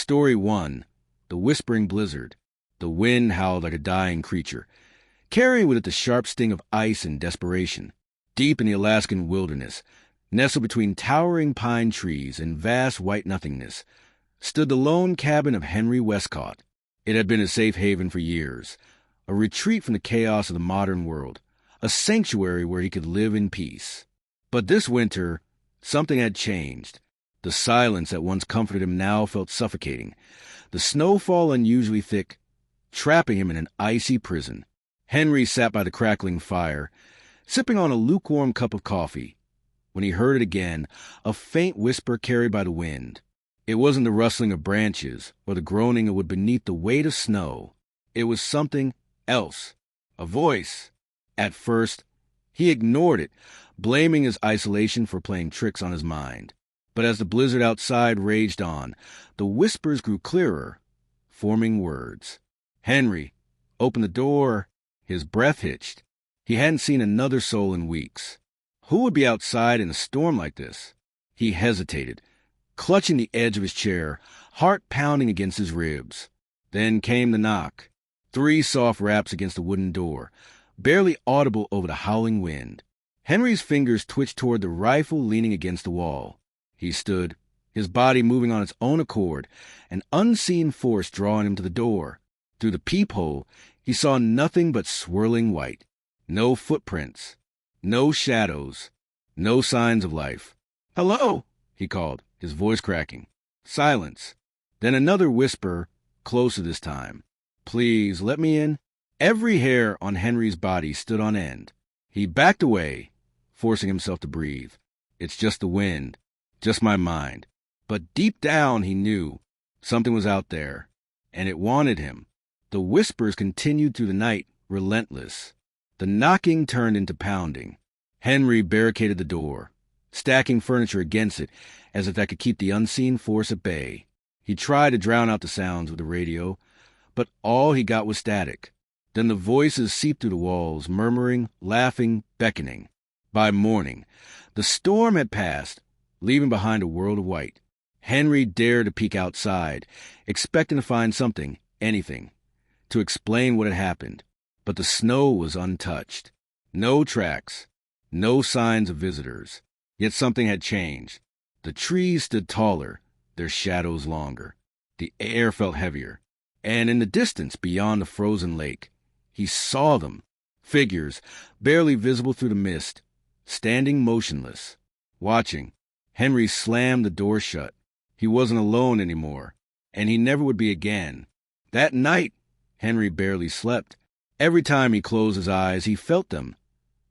Story 1. The Whispering Blizzard. The wind howled like a dying creature, carrying with it the sharp sting of ice and desperation. Deep in the Alaskan wilderness, nestled between towering pine trees and vast white nothingness, stood the lone cabin of Henry Westcott. It had been a safe haven for years, a retreat from the chaos of the modern world, a sanctuary where he could live in peace. But this winter, something had changed. The silence that once comforted him now felt suffocating, the snowfall unusually thick, trapping him in an icy prison. Henry sat by the crackling fire, sipping on a lukewarm cup of coffee, when he heard it again, a faint whisper carried by the wind. It wasn't the rustling of branches or the groaning of wood beneath the weight of snow. It was something else, a voice. At first, he ignored it, blaming his isolation for playing tricks on his mind. But as the blizzard outside raged on, the whispers grew clearer, forming words. Henry, open the door. His breath hitched. He hadn't seen another soul in weeks. Who would be outside in a storm like this? He hesitated, clutching the edge of his chair, heart pounding against his ribs. Then came the knock. 3 soft raps against the wooden door, barely audible over the howling wind. Henry's fingers twitched toward the rifle leaning against the wall. He stood, his body moving on its own accord, an unseen force drawing him to the door. Through the peephole, he saw nothing but swirling white. No footprints, no shadows, no signs of life. "Hello," he called, his voice cracking. Silence. Then another whisper, closer this time. "Please, let me in." Every hair on Henry's body stood on end. He backed away, forcing himself to breathe. It's just the wind. Just my mind. But deep down he knew something was out there, and it wanted him. The whispers continued through the night, relentless. The knocking turned into pounding. Henry barricaded the door, stacking furniture against it as if that could keep the unseen force at bay. He tried to drown out the sounds with the radio, but all he got was static. Then the voices seeped through the walls, murmuring, laughing, beckoning. By morning, the storm had passed, leaving behind a world of white. Henry dared to peek outside, expecting to find something, anything, to explain what had happened. But the snow was untouched. No tracks, no signs of visitors. Yet something had changed. The trees stood taller, their shadows longer. The air felt heavier. And in the distance, beyond the frozen lake, he saw them, figures, barely visible through the mist, standing motionless, watching. Henry slammed the door shut. He wasn't alone anymore, and he never would be again. That night, Henry barely slept. Every time he closed his eyes, he felt them.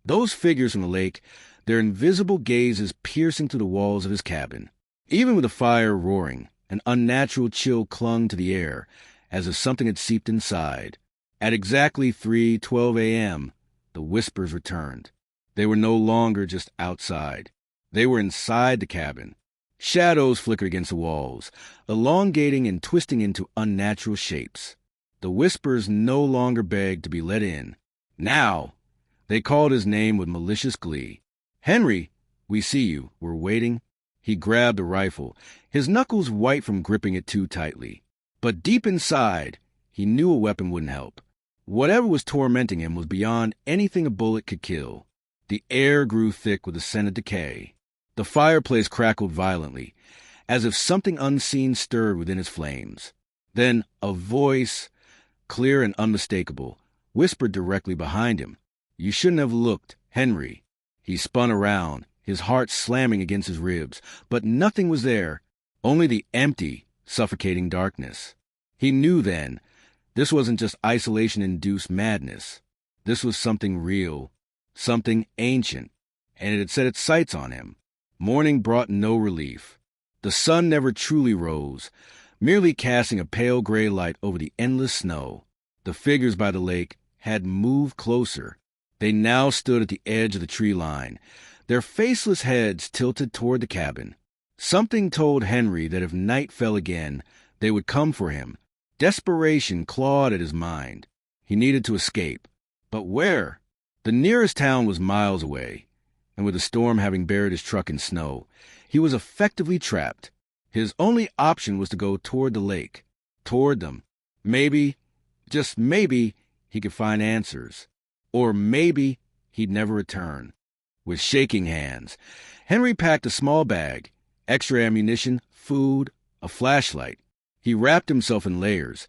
Those figures from the lake, their invisible gazes piercing through the walls of his cabin. Even with the fire roaring, an unnatural chill clung to the air, as if something had seeped inside. At exactly 3:12 a.m., the whispers returned. They were no longer just outside. They were inside the cabin. Shadows flickered against the walls, elongating and twisting into unnatural shapes. The whispers no longer begged to be let in. Now! They called his name with malicious glee. "Henry, we see you. We're waiting." He grabbed the rifle, his knuckles white from gripping it too tightly. But deep inside, he knew a weapon wouldn't help. Whatever was tormenting him was beyond anything a bullet could kill. The air grew thick with the scent of decay. The fireplace crackled violently, as if something unseen stirred within its flames. Then a voice, clear and unmistakable, whispered directly behind him. "You shouldn't have looked, Henry." He spun around, his heart slamming against his ribs, but nothing was there, only the empty, suffocating darkness. He knew then, this wasn't just isolation-induced madness. This was something real, something ancient, and it had set its sights on him. Morning brought no relief. The sun never truly rose, merely casting a pale gray light over the endless snow. The figures by the lake had moved closer. They now stood at the edge of the tree line, their faceless heads tilted toward the cabin. Something told Henry that if night fell again, they would come for him. Desperation clawed at his mind. He needed to escape. But where? The nearest town was miles away, and with the storm having buried his truck in snow, he was effectively trapped. His only option was to go toward the lake, toward them. Maybe, just maybe, he could find answers. Or maybe he'd never return. With shaking hands, Henry packed a small bag, extra ammunition, food, a flashlight. He wrapped himself in layers,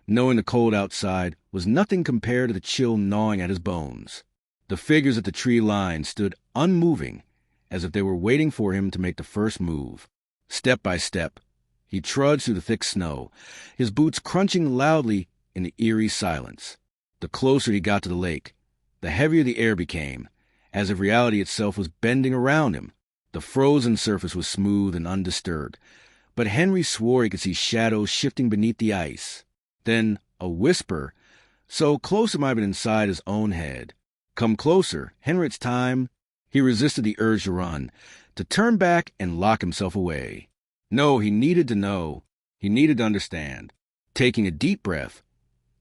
knowing the cold outside was nothing compared to the chill gnawing at his bones. The figures at the tree line stood unmoving, as if they were waiting for him to make the first move. Step by step, he trudged through the thick snow, his boots crunching loudly in the eerie silence. The closer he got to the lake, the heavier the air became, as if reality itself was bending around him. The frozen surface was smooth and undisturbed, but Henry swore he could see shadows shifting beneath the ice. Then a whisper, so close it might have been inside his own head. Come closer, Henry, it's time. He resisted the urge to run, to turn back and lock himself away. No, he needed to know. He needed to understand. Taking a deep breath,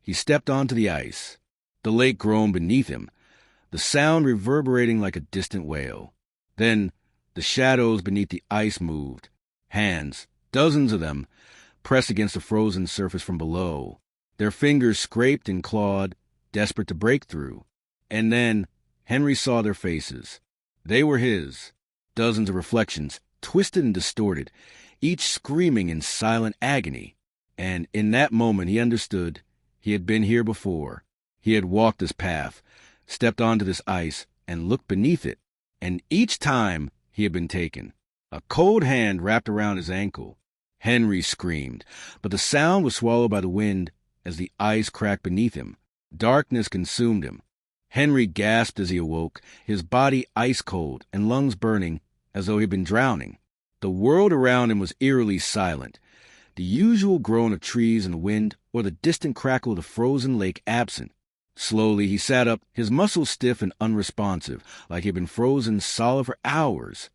he stepped onto the ice. The lake groaned beneath him, the sound reverberating like a distant wail. Then the shadows beneath the ice moved. Hands, dozens of them, pressed against the frozen surface from below. Their fingers scraped and clawed, desperate to break through. And then Henry saw their faces. They were his. Dozens of reflections, twisted and distorted, each screaming in silent agony. And in that moment he understood he had been here before. He had walked this path, stepped onto this ice, and looked beneath it. And each time he had been taken. A cold hand wrapped around his ankle. Henry screamed, but the sound was swallowed by the wind as the ice cracked beneath him. Darkness consumed him. Henry gasped as he awoke, his body ice-cold and lungs burning as though he had been drowning. The world around him was eerily silent, the usual groan of trees and wind or the distant crackle of the frozen lake absent. Slowly he sat up, his muscles stiff and unresponsive, like he had been frozen solid for hours,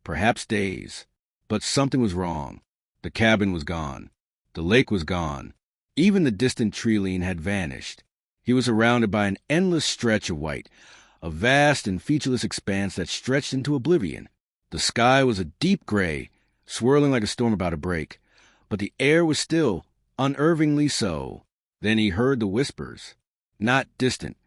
perhaps days. But something was wrong. The cabin was gone. The lake was gone. Even the distant tree-line had vanished. He was surrounded by an endless stretch of white, a vast and featureless expanse that stretched into oblivion. The sky was a deep gray, swirling like a storm about to break, but the air was still, unnervingly so. Then he heard the whispers. Not distant,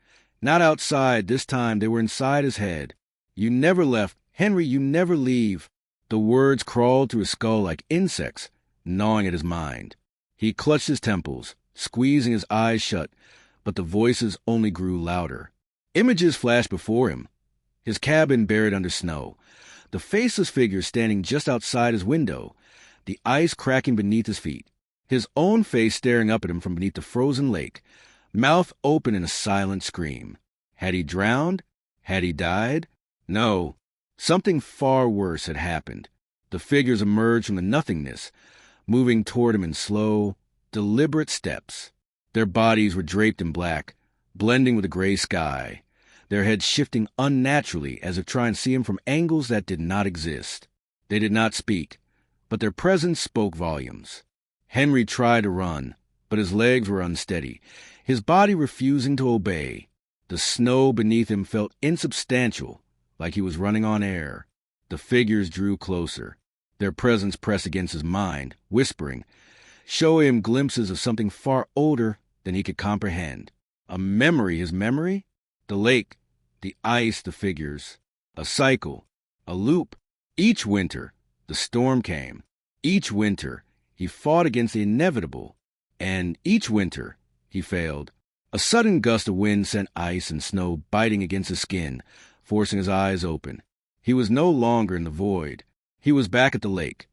not outside, this time they were inside his head. You never left, Henry, you never leave. The words crawled through his skull like insects, gnawing at his mind. He clutched his temples, squeezing his eyes shut, but the voices only grew louder. Images flashed before him. His cabin buried under snow, the faceless figure standing just outside his window, the ice cracking beneath his feet, his own face staring up at him from beneath the frozen lake, mouth open in a silent scream. Had he drowned? Had he died? No. Something far worse had happened. The figures emerged from the nothingness, moving toward him in slow, deliberate steps. Their bodies were draped in black, blending with the gray sky, their heads shifting unnaturally as if trying to see him from angles that did not exist. They did not speak, but their presence spoke volumes. Henry tried to run, but his legs were unsteady, his body refusing to obey. The snow beneath him felt insubstantial, like he was running on air. The figures drew closer. Their presence pressed against his mind, whispering, showing him glimpses of something far older than he could comprehend. A memory, his memory? The lake, the ice, the figures. A cycle, a loop. Each winter, the storm came. Each winter, he fought against the inevitable. And each winter, he failed. A sudden gust of wind sent ice and snow biting against his skin, forcing his eyes open. He was no longer in the void. He was back at the lake,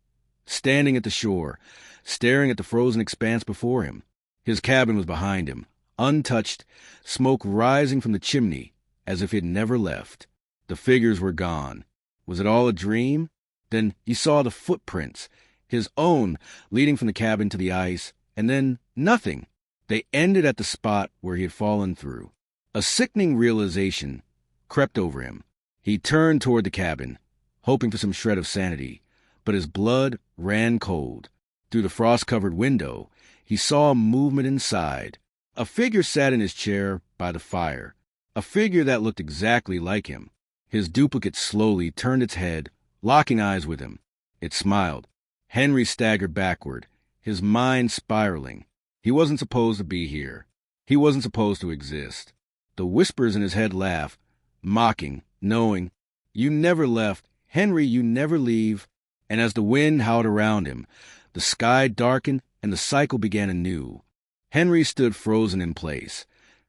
standing at the shore, staring at the frozen expanse before him. His cabin was behind him, untouched, smoke rising from the chimney as if he had never left. The figures were gone. Was it all a dream? Then he saw the footprints, his own, leading from the cabin to the ice, and then nothing. They ended at the spot where he had fallen through. A sickening realization crept over him. He turned toward the cabin, hoping for some shred of sanity, but his blood ran cold. Through the frost-covered window, he saw movement inside. A figure sat in his chair by the fire, a figure that looked exactly like him. His duplicate slowly turned its head, locking eyes with him. It smiled. Henry staggered backward, his mind spiraling. He wasn't supposed to be here. He wasn't supposed to exist. The whispers in his head laughed, mocking, knowing, "You never left. Henry, you never leave." And as the wind howled around him, the sky darkened and the cycle began anew. Henry stood frozen in place,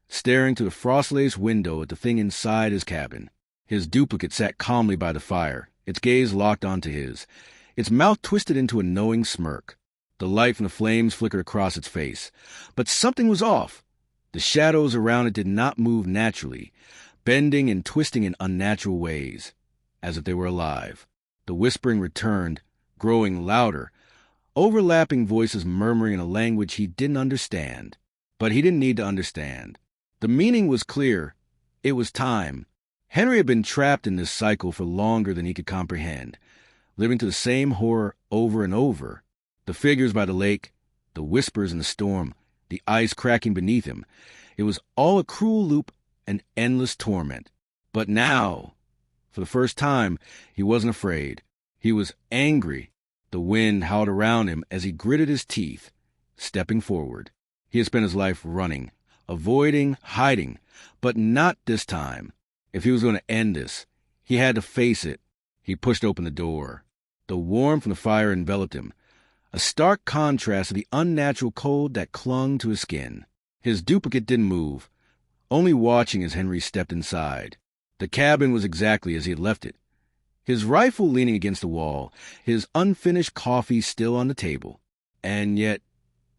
staring through the frost-laced window at the thing inside his cabin. His duplicate sat calmly by the fire, its gaze locked onto his, its mouth twisted into a knowing smirk. The light from the flames flickered across its face. But something was off. The shadows around it did not move naturally, bending and twisting in unnatural ways, as if they were alive. The whispering returned, growing louder, overlapping voices murmuring in a language he didn't understand. But he didn't need to understand. The meaning was clear. It was time. Henry had been trapped in this cycle for longer than he could comprehend, living through the same horror over and over. The figures by the lake, the whispers in the storm, the ice cracking beneath him. It was all a cruel loop, an endless torment. But now, for the first time, he wasn't afraid. He was angry. The wind howled around him as he gritted his teeth, stepping forward. He had spent his life running, avoiding, hiding, but not this time. If he was going to end this, he had to face it. He pushed open the door. The warmth from the fire enveloped him, a stark contrast to the unnatural cold that clung to his skin. His duplicate didn't move, only watching as Henry stepped inside. The cabin was exactly as he had left it, his rifle leaning against the wall, his unfinished coffee still on the table. And yet,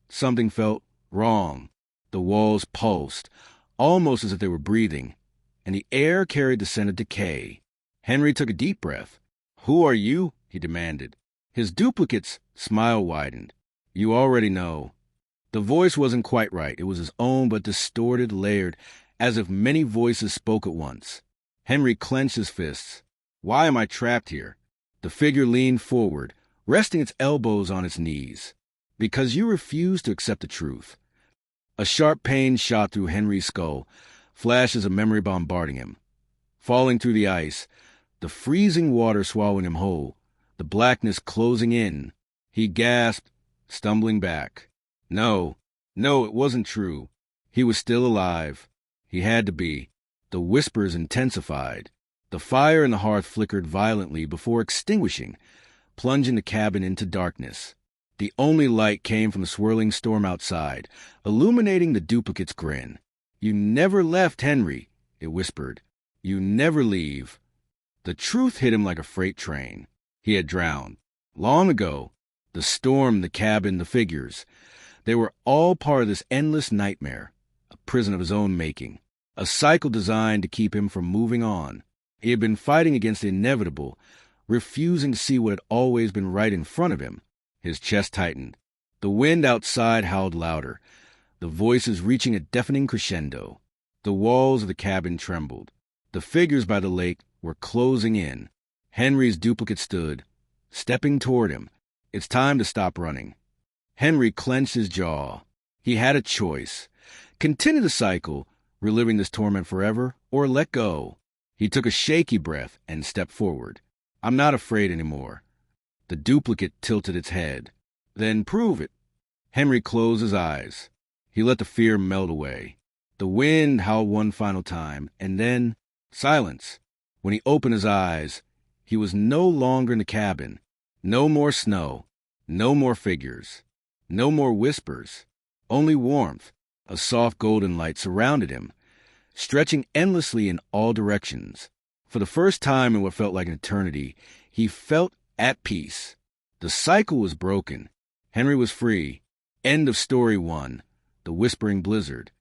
something felt wrong. The walls pulsed, almost as if they were breathing, and the air carried the scent of decay. Henry took a deep breath. "Who are you?" he demanded. His duplicate's smile widened. "You already know." The voice wasn't quite right. It was his own, but distorted, layered, as if many voices spoke at once. Henry clenched his fists. "Why am I trapped here?" The figure leaned forward, resting its elbows on its knees. "Because you refuse to accept the truth." A sharp pain shot through Henry's skull, flashes of memory bombarding him. Falling through the ice, the freezing water swallowing him whole, the blackness closing in. He gasped, stumbling back. No, it wasn't true. He was still alive. He had to be. The whispers intensified. The fire in the hearth flickered violently before extinguishing, plunging the cabin into darkness. The only light came from the swirling storm outside, illuminating the duplicate's grin. "You never left, Henry," it whispered. "You never leave." The truth hit him like a freight train. He had drowned. Long ago. The storm, the cabin, the figures. They were all part of this endless nightmare, a prison of his own making, a cycle designed to keep him from moving on. He had been fighting against the inevitable, refusing to see what had always been right in front of him. His chest tightened. The wind outside howled louder, the voices reaching a deafening crescendo. The walls of the cabin trembled. The figures by the lake were closing in. Henry's duplicate stood, stepping toward him. It's time to stop running. Henry clenched his jaw. He had a choice. Continue the cycle, reliving this torment forever, or let go. He took a shaky breath and stepped forward. "I'm not afraid anymore." The duplicate tilted its head. "Then prove it." Henry closed his eyes. He let the fear melt away. The wind howled one final time, and then silence. When he opened his eyes, he was no longer in the cabin. No more snow. No more figures. No more whispers. Only warmth. A soft golden light surrounded him, stretching endlessly in all directions. For the first time in what felt like an eternity, he felt at peace. The cycle was broken. Henry was free. End of story 1. The Whispering Blizzard.